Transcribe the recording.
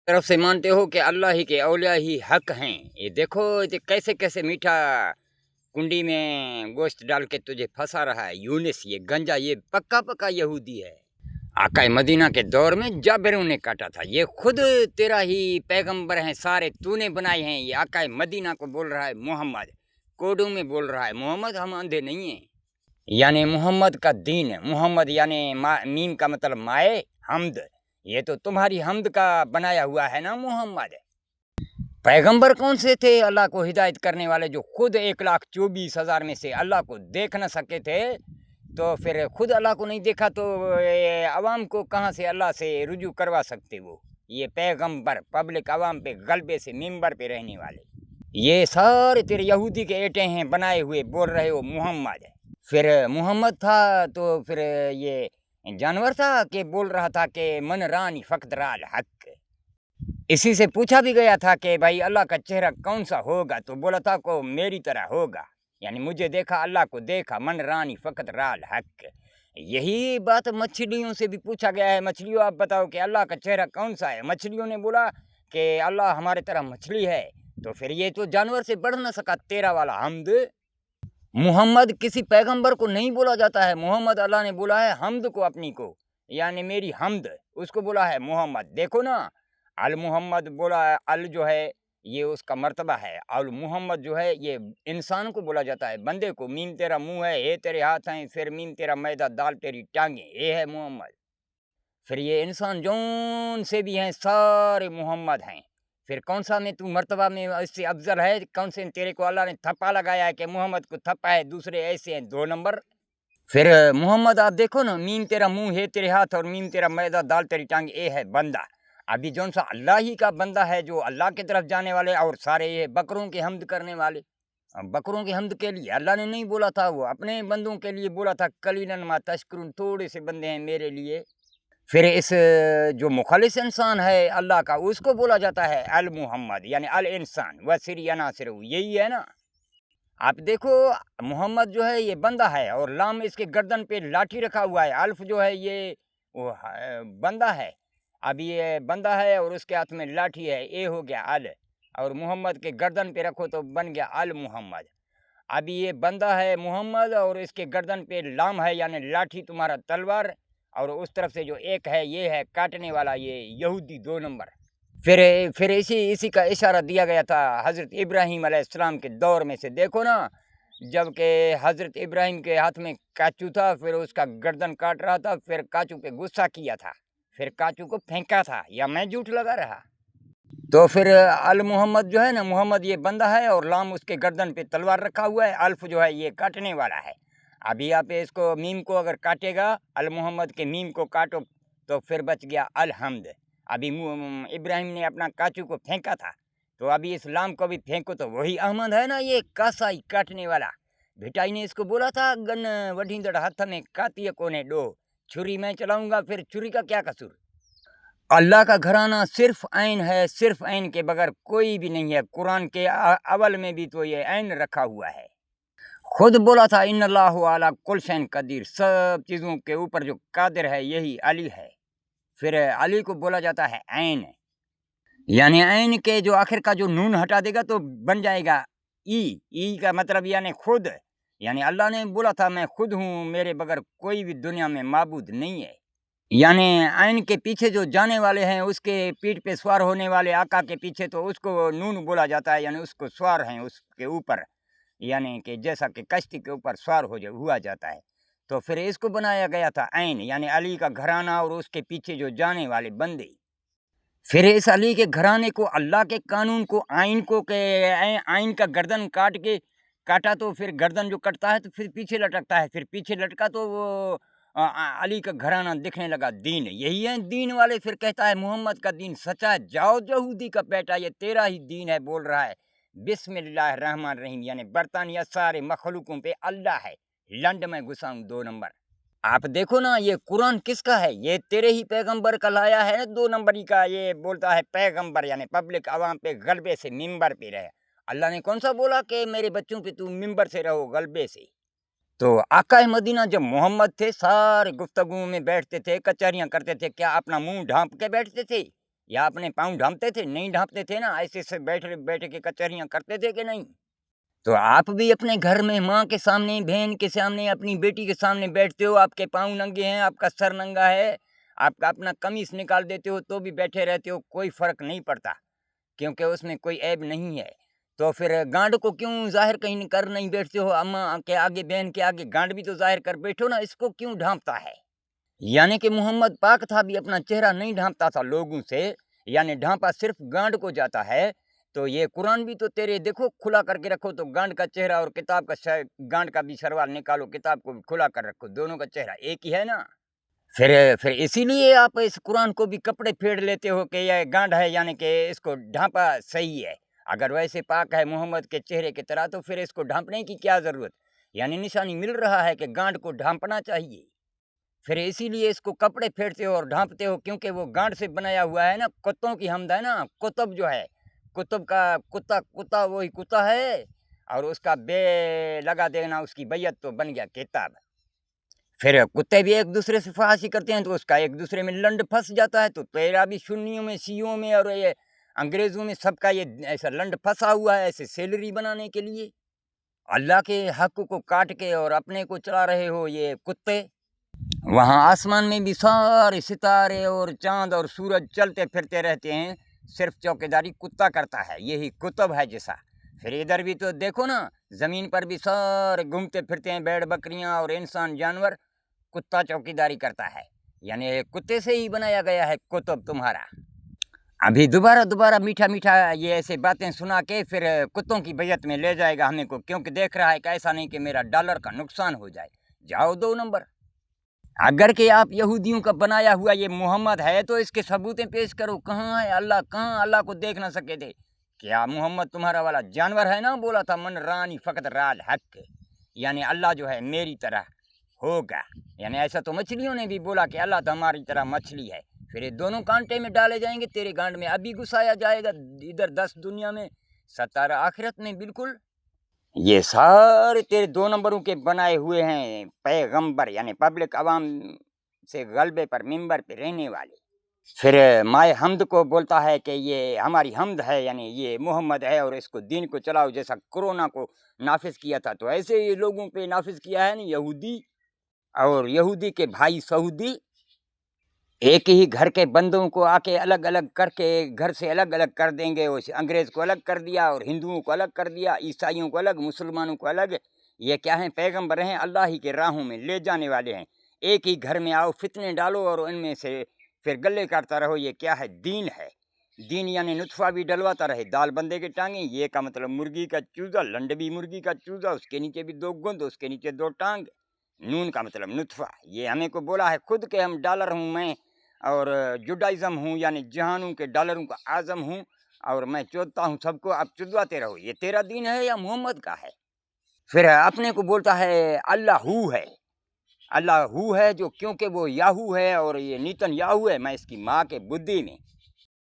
तरफ से मानते हो कि अल्लाह ही के औलिया ही हक हैं। ये देखो ये कैसे कैसे मीठा कुंडी में गोश्त डाल के तुझे फंसा रहा है यूनिस, ये गंजा, ये पक्का पक्का यहूदी है। आका मदीना के दौर में जाबिरों ने काटा था, ये खुद तेरा ही पैगंबर हैं, सारे तूने बनाए हैं। ये आका मदीना को बोल रहा है मोहम्मद, कोडों में बोल रहा है मोहम्मद, हम अंधे नहीं हैं। यानी मोहम्मद का दीन, मोहम्मद यानी मीम का मतलब माए हमद, ये तो तुम्हारी हमद का बनाया हुआ है ना मोहम्मद। पैगंबर कौन से थे अल्लाह को हिदायत करने वाले, जो खुद 1,24,000 में से अल्लाह को देख न सके थे, तो फिर खुद अल्लाह को नहीं देखा तो अवाम को कहाँ से अल्लाह से रुजू करवा सकते वो। ये पैगंबर पब्लिक अवाम पे गलबे से मिंबर पे रहने वाले, ये सारे तेरे यहूदी के एटे हैं बनाए हुए, बोल रहे हो मोहम्मद है। फिर मोहम्मद था तो फिर ये जानवर था कि बोल रहा था कि मन रानी फ़क़्त हक। इसी से पूछा भी गया था कि भाई अल्लाह का चेहरा कौन सा होगा, तो बोला था को मेरी तरह होगा, यानी मुझे देखा अल्लाह को देखा, मन रानी फ़क़्त हक। यही बात मछलियों से भी पूछा गया है, मछलियों आप बताओ कि अल्लाह का चेहरा कौन सा है। मछलियों ने बोला कि अल्लाह हमारे तरह मछली है। तो फिर ये तो जानवर से बढ़ न सका तेरा वाला हमद। मोहम्मद किसी पैगंबर को नहीं बोला जाता है, मोहम्मद अल्लाह ने बोला है हमद को, अपनी को, यानी मेरी हमद, उसको बोला है मोहम्मद। देखो ना, अल मोहम्मद बोला है, अल जो है ये उसका मर्तबा है, अल मोहम्मद जो है ये इंसान को बोला जाता है, बंदे को। मीम तेरा मुंह है, ये तेरे हाथ हैं, फिर मीम तेरा मैदा, दाल तेरी टांगे, ये है मोहम्मद। फिर ये इंसान जौन से भी हैं सारे मोहम्मद हैं। फिर कौन सा में तू मर्तबा में इससे अफजल है, कौन से तेरे को अल्लाह ने थप्पा लगाया है कि मोहम्मद को थप्पा है, दूसरे ऐसे हैं 2 नंबर। फिर मोहम्मद आप देखो ना, मीम तेरा मुंह है तेरे हाथ, और मीम तेरा मैदा, दाल तेरी टांग, ये है बंदा। अभी जौन सा अल्लाह ही का बंदा है, जो अल्लाह की तरफ जाने वाले, और सारे ये बकरों की हमद करने वाले। बकरों की हमद के लिए अल्लाह ने नहीं बोला था, वो अपने बंदों के लिए बोला था, कलीलन मा तशकुरून, थोड़े से बंदे हैं मेरे लिए। फिर इस जो मुखलिस इंसान है अल्लाह का, उसको बोला जाता है अल मुहम्मद, यानी अल इंसान व सिरिया नासिर, यही है ना। आप देखो मोहम्मद जो है ये बंदा है, और लाम इसके गर्दन पे लाठी रखा हुआ है, अल्फ जो है ये वो बंदा है। अब ये बंदा है और उसके हाथ में लाठी है, ये हो गया अल, और मोहम्मद के गर्दन पे रखो तो बन गया अल मुहम्मद। अभी ये बंदा है मोहम्मद, और इसके गर्दन पे लाम है, यानी लाठी तुम्हारा तलवार, और उस तरफ से जो एक है ये है काटने वाला, ये यहूदी 2 नंबर। फिर इसी का इशारा दिया गया था हज़रत इब्राहीम अलैहिस्सलाम के दौर में से। देखो ना, जबकि हज़रत इब्राहीम के हाथ में काचू था, फिर उसका गर्दन काट रहा था, फिर काचू पे गुस्सा किया था, फिर काचू को फेंका था, या मैं झूठ लगा रहा। तो फिर अल मोहम्मद जो है ना, मोहम्मद ये बंदा है, और लाम उसके गर्दन पे तलवार रखा हुआ है, अल्फ जो है ये काटने वाला है। अभी आप इसको मीम को अगर काटेगा, अल मोहम्मद के मीम को काटो तो फिर बच गया अल हमद। अभी इब्राहिम ने अपना काचू को फेंका था, तो अभी इस लाम को भी फेंको तो वही अहमद है ना, ये कासाई काटने वाला। भिटाई ने इसको बोला था, गन वढींदड़ हाथ में कातिय कोने डो, छुरी मैं चलाऊंगा, फिर छुरी का क्या कसूर। अल्लाह का घराना सिर्फ ऐन है, सिर्फ ऐन के बगैर कोई भी नहीं है। कुरान के अव्वल में भी तो ये ऐन रखा हुआ है। खुद बोला था इन्नल्लाहु अला कुल शैइन कदीर, सब चीज़ों के ऊपर जो कादिर है यही अली है। फिर अली को बोला जाता है ऐन, यानी ऐन के जो आखिर का जो नून हटा देगा तो बन जाएगा ई का मतलब यानी खुद, यानी अल्लाह ने बोला था मैं खुद हूँ, मेरे बगैर कोई भी दुनिया में माबूद नहीं है। यानी ऐन के पीछे जो जाने वाले हैं, उसके पीठ पे सवार होने वाले आका के पीछे, तो उसको नून बोला जाता है, यानी उसको सवार हैं उसके ऊपर, यानी कि जैसा कि कश्ती के ऊपर सवार हुआ जाता है। तो फिर इसको बनाया गया था ऐन, यानी अली का घराना और उसके पीछे जो जाने वाले बंदे। फिर इस अली के घराने को, अल्लाह के कानून को, आइन को के आइन का गर्दन काटा तो फिर गर्दन जो कटता है तो फिर पीछे लटकता है, फिर पीछे लटका तो वो अली का घराना दिखने लगा दीन। यही है दीन वाले। फिर कहता है मोहम्मद का दीन सच्चा है, जाओ यहूदी का बेटा, ये तेरा ही दीन है, बोल रहा है बिस्मिल्लाहिर्रहमानिर्रहीम, यानी बरतानिया सारे मखलूकों पे अल्लाह है, लंड में घुसाऊं 2 नंबर। आप देखो ना, ये कुरान किसका है, ये तेरे ही पैगंबर का लाया है ना, 2 नंबरी का। ये बोलता है पैगंबर, यानी पब्लिक आवाम पे गलबे से मिंबर पे रहे। अल्लाह ने कौन सा बोला कि मेरे बच्चों पे तू मिंबर से रहो, गलबे से। तो आका मदीना जब मोहम्मद थे, सारे गुफ्तगू में बैठते थे, कचहरियाँ करते थे, क्या अपना मुंह ढांप के बैठते थे? या अपने पाँव ढांपते थे? नहीं ढांपते थे ना, ऐसे से बैठ के कचहरियाँ करते थे कि नहीं? तो आप भी अपने घर में माँ के सामने, बहन के सामने, अपनी बेटी के सामने बैठते हो, आपके पाँव नंगे हैं, आपका सर नंगा है, आपका अपना कमीज निकाल देते हो तो भी बैठे रहते हो, कोई फ़र्क नहीं पड़ता, क्योंकि उसमें कोई ऐब नहीं है। तो फिर गांड को क्यों ज़ाहिर कहीं कर नहीं बैठते हो? अम्मा के आगे, बहन के आगे गांड भी तो ज़ाहिर कर बैठो ना, इसको क्यों ढांपता है? यानी कि मोहम्मद पाक था भी अपना चेहरा नहीं ढांपता था लोगों से, यानी ढांपा सिर्फ गांड को जाता है। तो ये कुरान भी तो तेरे देखो खुला करके रखो, तो गांड का चेहरा और किताब का गांड का भी सरवाल निकालो, किताब को भी खुला कर रखो, दोनों का चेहरा एक ही है ना। फिर इसीलिए आप इस कुरान को भी कपड़े फेर लेते हो कि यह गांड है, यानी कि इसको ढांपा सही है। अगर वैसे पाक है मोहम्मद के चेहरे की तरह, तो फिर इसको ढांपने की क्या ज़रूरत? यानी निशानी मिल रहा है कि गांड को ढांपना चाहिए। फिर इसीलिए इसको कपड़े फेरते हो और ढांपते हो, क्योंकि वो गांड से बनाया हुआ है ना। कुत्तों की हमद है ना, कुतुब जो है, कुतुब का कुत्ता, कुत्ता वही कुत्ता है, और उसका बे लगा देना, उसकी बैयत तो बन गया किताब। फिर कुत्ते भी एक दूसरे से फहासी करते हैं, तो उसका एक दूसरे में लंड फंस जाता है। तो तेरा भी सुन्नियों में, शियों में और ये अंग्रेज़ों में सबका ये ऐसा लंड फंसा हुआ है, ऐसे सैलरी बनाने के लिए। अल्लाह के हक को काट के और अपने को चला रहे हो ये कुत्ते। वहाँ आसमान में भी सारे सितारे और चाँद और सूरज चलते फिरते रहते हैं, सिर्फ चौकीदारी कुत्ता करता है, यही कुतुब है जैसा। फिर इधर भी तो देखो ना, ज़मीन पर भी सारे घूमते फिरते हैं, भेड़ बकरियाँ और इंसान जानवर, कुत्ता चौकीदारी करता है। यानी कुत्ते से ही बनाया गया है कुतुब तुम्हारा। अभी दोबारा मीठा ये ऐसे बातें सुना के फिर कुत्तों की बैयत में ले जाएगा हमें को, क्योंकि देख रहा है कि ऐसा नहीं कि मेरा डॉलर का नुकसान हो जाए। जाओ 2 नंबर। अगर कि आप यहूदियों का बनाया हुआ ये मोहम्मद है, तो इसके सबूतें पेश करो। कहाँ है अल्लाह? कहाँ अल्लाह को देख ना सके थे? क्या मोहम्मद तुम्हारा वाला जानवर है ना? बोला था मन रानी फ़कत राल हक, यानी अल्लाह जो है मेरी तरह होगा। यानी ऐसा तो मछलियों ने भी बोला कि अल्लाह तो हमारी तरह मछली है। फिर ये दोनों कांटे में डाले जाएंगे, तेरे गांड में अभी घुसाया जाएगा, इधर 10 दुनिया में, 17 आखिरत में। बिल्कुल ये सारे तेरे 2 नंबरों के बनाए हुए हैं पैगंबर, यानी पब्लिक अवाम से गलबे पर मिंबर पे रहने वाले। फिर माए हमद को बोलता है कि ये हमारी हमद है, यानी ये मोहम्मद है और इसको दीन को चलाओ, जैसा कोरोना को नाफिज किया था, तो ऐसे ये लोगों पे नाफिज किया है ना यहूदी। और यहूदी के भाई सऊदी एक ही घर के बंदों को आके अलग अलग करके घर से अलग अलग कर देंगे। उस अंग्रेज़ को अलग कर दिया और हिंदुओं को अलग कर दिया, ईसाइयों को अलग, मुसलमानों को अलग। ये क्या हैं? पैगंबर हैं, अल्लाह ही के राहों में ले जाने वाले हैं। एक ही घर में आओ, फितने डालो और उनमें से फिर गल्ले काटता रहो। ये क्या है? दीन है। दीन यानी नुतफ़ा भी डलवाता रहे, दाल बंदे के टांगे, ये का मतलब मुर्गी का चूज़ा, लंड भी मुर्गी का चूज़ा, उसके नीचे भी 2 गुंद, उसके नीचे 2 टांग। नून का मतलब नुतफ़ा। ये हमें को बोला है खुद के हम डॉलर हूँ मैं, और जुडाइज़म हूँ, यानी जहानों के डॉलरों का आज़म हूँ, और मैं चोदता हूँ सबको, आप चुदवाते रहो। ये तेरा दीन है या मोहम्मद का है? फिर अपने को बोलता है अल्लाह हू है। अल्लाह हू है जो, क्योंकि वो याहू है और ये नीतन याहू है। मैं इसकी माँ के बुद्धि में